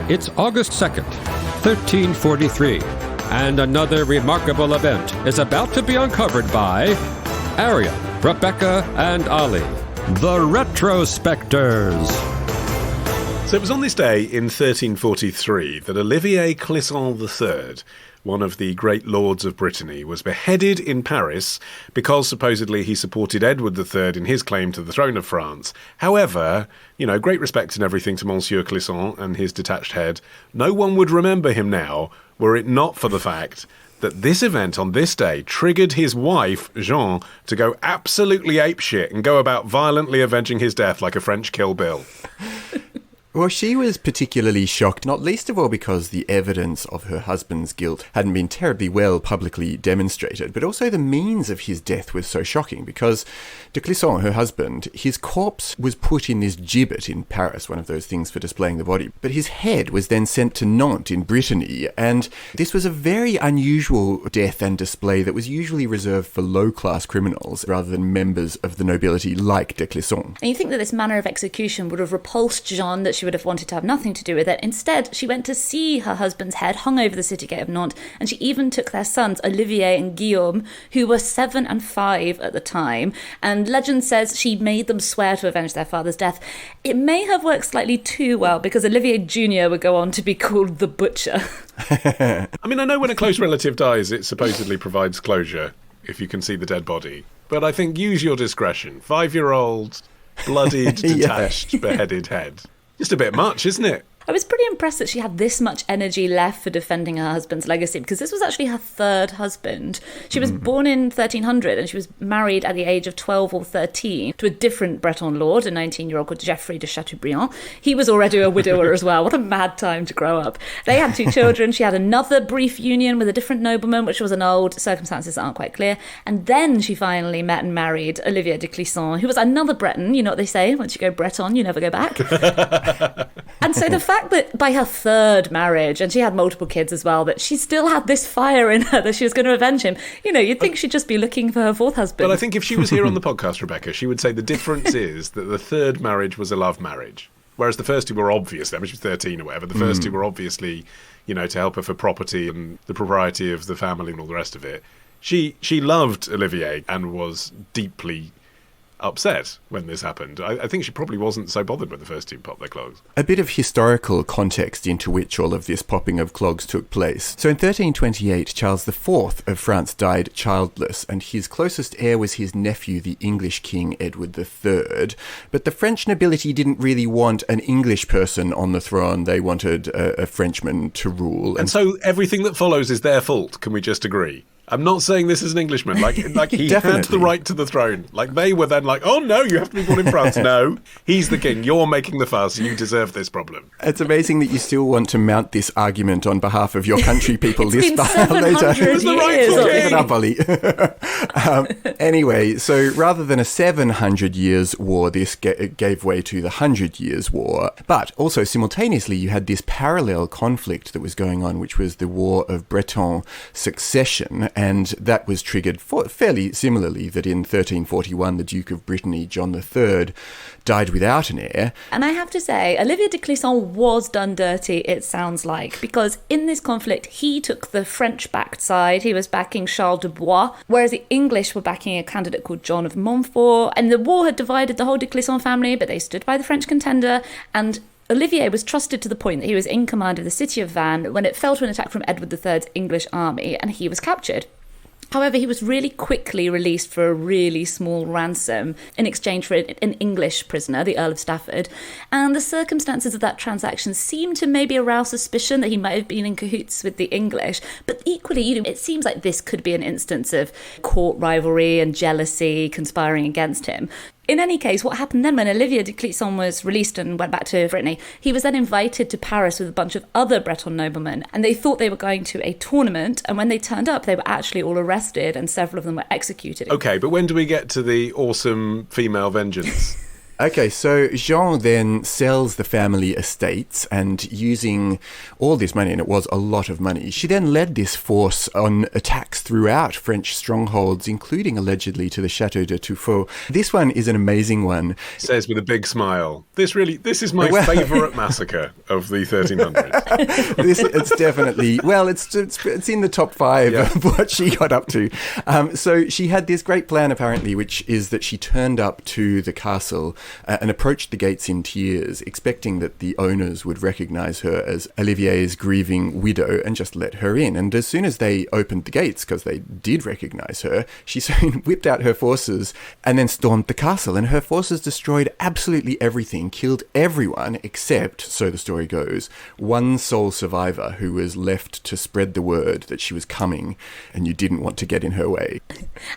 It's August 2nd, 1343, and another remarkable event is about to be uncovered by Arion, Rebecca, and Olly, the Retrospectors. So it was on this day in 1343 that Olivier Clisson III, one of the great lords of Brittany, was beheaded in Paris because supposedly he supported Edward III in his claim to the throne of France. However, great respect and everything to Monsieur Clisson and his detached head. No one would remember him now were it not for the fact that this event on this day triggered his wife, Jeanne, to go absolutely apeshit and go about violently avenging his death like a French Kill Bill. Well, she was particularly shocked, not least of all because the evidence of her husband's guilt hadn't been terribly well publicly demonstrated, but also the means of his death was so shocking because de Clisson, her husband, his corpse was put in this gibbet in Paris, one of those things for displaying the body, but his head was then sent to Nantes in Brittany, and this was a very unusual death and display that was usually reserved for low-class criminals rather than members of the nobility like de Clisson. And you think that this manner of execution would have repulsed Jeanne, that she would have wanted to have nothing to do with it. Instead, she went to see her husband's head hung over the city gate of Nantes, and she even took their sons, Olivier and Guillaume, who were 7 and 5 at the time, and legend says she made them swear to avenge their father's death. It may have worked slightly too well, because Olivier Jr. would go on to be called the Butcher. I mean, I know when a close relative dies, it supposedly provides closure, if you can see the dead body. But I think use your discretion. 5-year-old, bloodied, detached, beheaded head. Just a bit much, isn't it? I was pretty impressed that she had this much energy left for defending her husband's legacy, because this was actually her third husband. She was born in 1300 and she was married at the age of 12 or 13 to a different Breton lord, a 19-year-old called Geoffrey de Chateaubriand. He was already a widower as well. What a mad time to grow up. They had 2 children. She had another brief union with a different nobleman, which was annulled. Circumstances aren't quite clear. And then she finally met and married Olivier de Clisson, who was another Breton. You know what they say, once you go Breton, you never go back. And so the fact that by her third marriage, and she had multiple kids as well, that she still had this fire in her that she was going to avenge him, you'd think she'd just be looking for her fourth husband. But I think if she was here on the podcast, Rebecca, she would say the difference is that the third marriage was a love marriage, whereas the first 2 were obviously, I mean, she was 13 or whatever, the first 2 were obviously, to help her for property and the propriety of the family and all the rest of it. She loved Olivier and was deeply upset when this happened. I think she probably wasn't so bothered when the first 2 popped their clogs. A bit of historical context into which all of this popping of clogs took place. So in 1328, Charles IV of France died childless, and his closest heir was his nephew, the English King Edward III. But the French nobility didn't really want an English person on the throne. They wanted a Frenchman to rule. And so everything that follows is their fault, can we just agree? I'm not saying this is an Englishman. Like he had the right to the throne. Like they were then like, oh no, you have to be born in France. No, he's the king. You're making the fuss. You deserve this problem. It's amazing that you still want to mount this argument on behalf of your country people this far later. It was the rightful king. Give it up, Olly. Anyway, so rather than a 700 years war, this gave way to the 100 Years' War. But also simultaneously, you had this parallel conflict that was going on, which was the War of Breton Succession. And that was triggered fairly similarly, that in 1341, the Duke of Brittany, John III, died without an heir. And I have to say, Olivier de Clisson was done dirty, it sounds like, because in this conflict, he took the French-backed side. He was backing Charles de Blois, whereas the English were backing a candidate called John of Montfort. And the war had divided the whole de Clisson family, but they stood by the French contender, and Olivier was trusted to the point that he was in command of the city of Vannes when it fell to an attack from Edward III's English army, and he was captured. However, he was really quickly released for a really small ransom in exchange for an English prisoner, the Earl of Stafford. And the circumstances of that transaction seemed to maybe arouse suspicion that he might have been in cahoots with the English. But equally, it seems like this could be an instance of court rivalry and jealousy conspiring against him. In any case, what happened then when Olivier de Clisson was released and went back to Brittany, he was then invited to Paris with a bunch of other Breton noblemen, and they thought they were going to a tournament, and when they turned up, they were actually all arrested, and several of them were executed. Okay, but when do we get to the awesome female vengeance? Okay, so Jeanne then sells the family estates, and using all this money, and it was a lot of money, she then led this force on attacks throughout French strongholds, including allegedly to the Chateau de Tuffeau. This one is an amazing one. Says with a big smile, this is my favourite massacre of the 1300s. It's definitely, well, it's in the top 5 of what she got up to. So she had this great plan, apparently, which is that she turned up to the castle and approached the gates in tears, expecting that the owners would recognise her as Olivier's grieving widow and just let her in. And as soon as they opened the gates, because they did recognise her, she soon whipped out her forces and then stormed the castle. And her forces destroyed absolutely everything, killed everyone except, so the story goes, one sole survivor who was left to spread the word that she was coming and you didn't want to get in her way.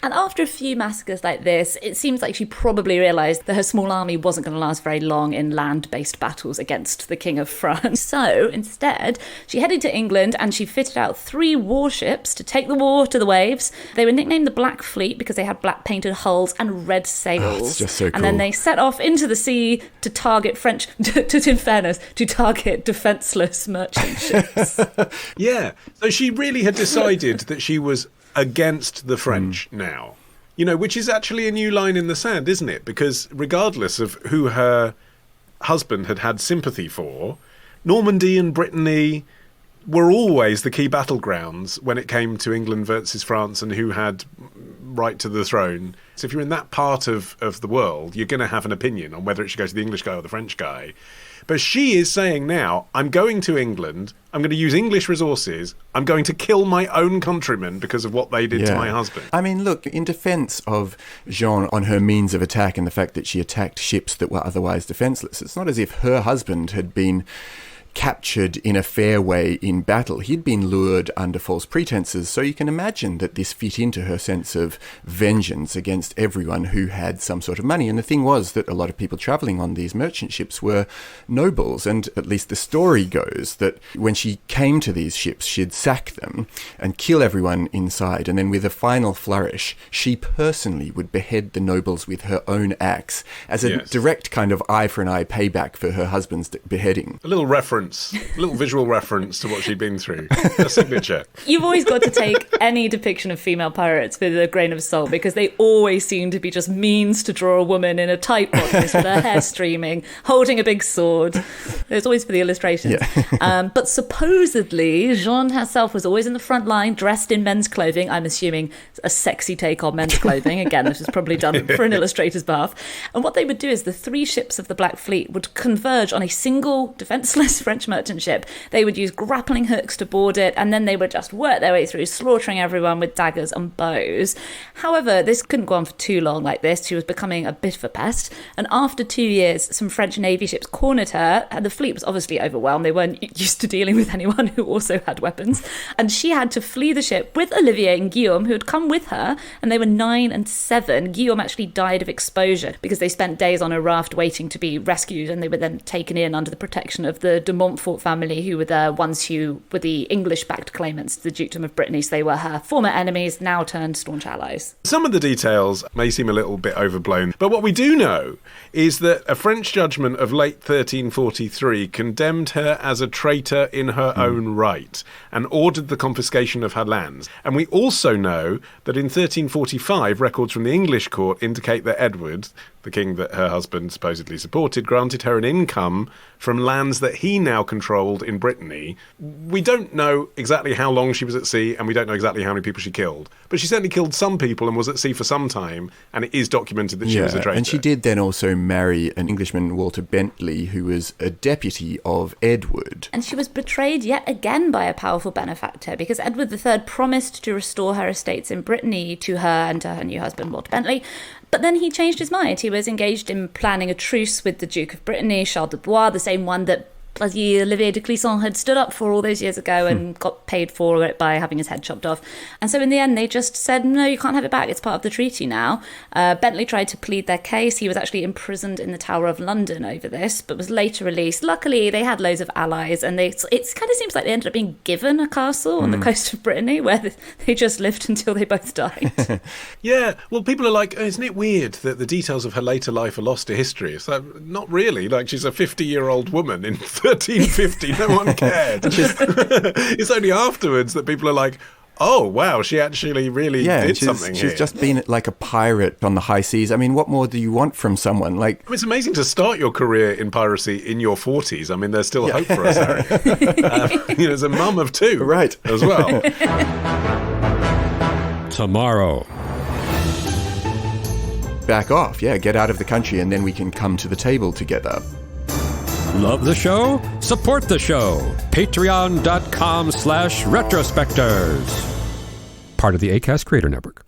And after a few massacres like this, it seems like she probably realised that her small army wasn't going to last very long in land-based battles against the King of France. So instead, she headed to England and she fitted out 3 warships to take the war to the waves. They were nicknamed the Black Fleet because they had black painted hulls and red sails. Oh, it's just so cool. And then they set off into the sea to target to target defenceless merchant ships. Yeah, so she really had decided that she was against the French now. You know, which is actually a new line in the sand, isn't it? Because regardless of who her husband had sympathy for, Normandy and Brittany were always the key battlegrounds when it came to England versus France and who had right to the throne. So if you're in that part of the world, you're going to have an opinion on whether it should go to the English guy or the French guy. But she is saying now, I'm going to England, I'm going to use English resources, I'm going to kill my own countrymen because of what they did to my husband. I mean, look, in defence of Jeanne on her means of attack and the fact that she attacked ships that were otherwise defenceless, it's not as if her husband had been captured in a fair way in battle. He'd been lured under false pretenses, so you can imagine that this fit into her sense of vengeance against everyone who had some sort of money. And the thing was that a lot of people travelling on these merchant ships were nobles, and at least the story goes that when she came to these ships, she'd sack them and kill everyone inside, and then with a final flourish, she personally would behead the nobles with her own axe as a direct kind of eye for an eye payback for her husband's beheading. A little visual reference to what she'd been through. A signature. You've always got to take any depiction of female pirates with a grain of salt, because they always seem to be just means to draw a woman in a tight bodice with her hair streaming, holding a big sword. It's always for the illustrations. Yeah. But supposedly, Jeanne herself was always in the front line, dressed in men's clothing. I'm assuming a sexy take on men's clothing. Again, this was probably done for an illustrator's behalf. And what they would do is the 3 ships of the Black Fleet would converge on a single defenceless French merchant ship. They would use grappling hooks to board it, and then they would just work their way through, slaughtering everyone with daggers and bows. However, this couldn't go on for too long like this. She was becoming a bit of a pest, and after 2 years, some French Navy ships cornered her, and the fleet was obviously overwhelmed. They weren't used to dealing with anyone who also had weapons, and she had to flee the ship with Olivier and Guillaume, who had come with her, and they were 9 and 7. Guillaume actually died of exposure because they spent days on a raft waiting to be rescued, and they were then taken in under the protection of the de Montfort family, who were the ones who were the English-backed claimants to the Dukedom of Brittany. So they were her former enemies, now turned staunch allies. Some of the details may seem a little bit overblown, but what we do know is that a French judgment of late 1343 condemned her as a traitor in her own right and ordered the confiscation of her lands. And we also know that in 1345, records from the English court indicate that Edward, the king that her husband supposedly supported, granted her an income from lands that he now controlled in Brittany. We don't know exactly how long she was at sea, and we don't know exactly how many people she killed. But she certainly killed some people and was at sea for some time, and it is documented that she was a traitor. And she did then also marry an Englishman, Walter Bentley, who was a deputy of Edward. And she was betrayed yet again by a powerful benefactor, because Edward III promised to restore her estates in Brittany to her and to her new husband, Walter Bentley. But then he changed his mind. He was engaged in planning a truce with the Duke of Brittany, Charles de Blois, the same one that bloody Olivier de Clisson had stood up for all those years ago and got paid for it by having his head chopped off. And so in the end, they just said, no, you can't have it back. It's part of the treaty now. Bentley tried to plead their case. He was actually imprisoned in the Tower of London over this, but was later released. Luckily, they had loads of allies, and it kind of seems like they ended up being given a castle on the coast of Brittany where they just lived until they both died. Yeah, well, people are like, isn't it weird that the details of her later life are lost to history? It's like, not really. Like, she's a 50-year-old woman in 1350. No one cared. It's only afterwards that people are like, oh, wow, she actually really did something here. She's just been like a pirate on the high seas. I mean, what more do you want from someone? Like, I mean, it's amazing to start your career in piracy in your 40s. I mean, there's still hope for us, Arion. As a mum of two. Right. As well. Tomorrow. Back off, get out of the country, and then we can come to the table together. Love the show? Support the show. Patreon.com/retrospectors. Part of the Acast Creator Network.